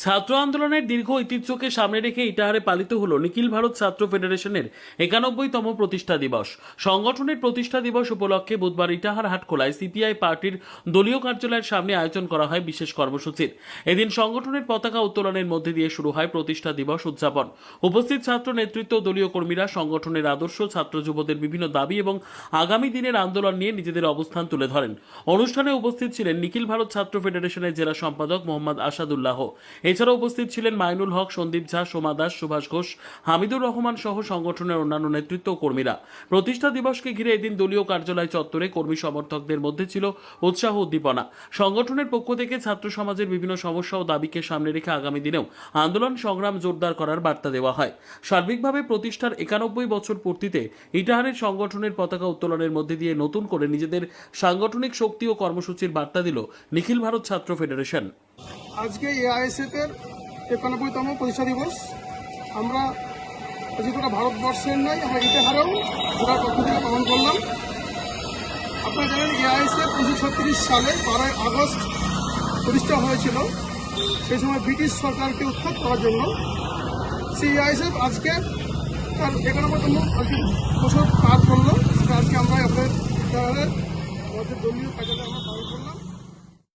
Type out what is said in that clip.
ছাত্র আন্দোলনের দীর্ঘ ঐতিহ্যকে সামনে রেখে ইটাহারে পালিত হলো নিখিল ভারত ছাত্র ফেডারেশনের 91তম প্রতিষ্ঠা দিবস। সংগঠনের প্রতিষ্ঠা দিবস উপলক্ষে বুধবার ইটাহার হাটখোলায় সিপিআই পার্টির দলীয় কার্যালয়ের সামনে আয়োজন করা হয় বিশেষ কর্মসূচির। এদিন সংগঠনের পতাকা উত্তোলনের মধ্যে দিয়ে শুরু হয় প্রতিষ্ঠা দিবস উদযাপন। উপস্থিত ছাত্র নেতৃত্ব, দলীয় কর্মীরা সংগঠনের আদর্শ, ছাত্র যুবদের বিভিন্ন দাবি এবং আগামী দিনের আন্দোলন নিয়ে নিজেদের অবস্থান তুলে ধরেন। অনুষ্ঠানে উপস্থিত ছিলেন নিখিল ভারত ছাত্র ফেডারেশনের জেলা সম্পাদক মোহাম্মদ আসাদুল্লাহ। এছাড়াও উপস্থিত ছিলেন মাইনুল হক, সন্দীপ ঝা, সোমা দাস, সুভাষ ঘোষ, হামিদুর রহমান সহ সংগঠনের অন্যান্য নেতৃত্ব ও কর্মীরা। প্রতিষ্ঠা দিবসকে ঘিরে এদিন দলীয় কার্যালয় চত্বরে কর্মী সমর্থকদের মধ্যে ছিল উৎসাহ উদ্দীপনা। সংগঠনের পক্ষ থেকে ছাত্র সমাজের বিভিন্ন সমস্যা ও দাবিকে সামনে রেখে আগামী দিনেও আন্দোলন সংগ্রাম জোরদার করার বার্তা দেওয়া হয়। সার্বিকভাবে প্রতিষ্ঠার 91 বছর পূর্তিতে ইটাহারের সংগঠনের পতাকা উত্তোলনের মধ্যে দিয়ে নতুন করে নিজেদের সাংগঠনিক শক্তি ও কর্মসূচির বার্তা দিল নিখিল ভারত ছাত্র ফেডারেশন। আজকে এআইএসএফ এর 91তম প্রতিষ্ঠা দিবস। আমরা গোটা ভারতবর্ষের নয়, আমরা ইটাহারেও জেলার পক্ষ থেকে পালন করলাম। আপনারা জানেন এআইএসএফ 1936 সালে 12 আগস্ট প্রতিষ্ঠা হয়েছিল। সেই সময় ব্রিটিশ সরকারকে উৎখাত করার জন্য। সেই এআইএসএফ আজকে তার 91তম বছর পার করলো। সেটা আজকে আমরা আমাদের দলীয় কার্যালয়ে আমরা পালন করলাম।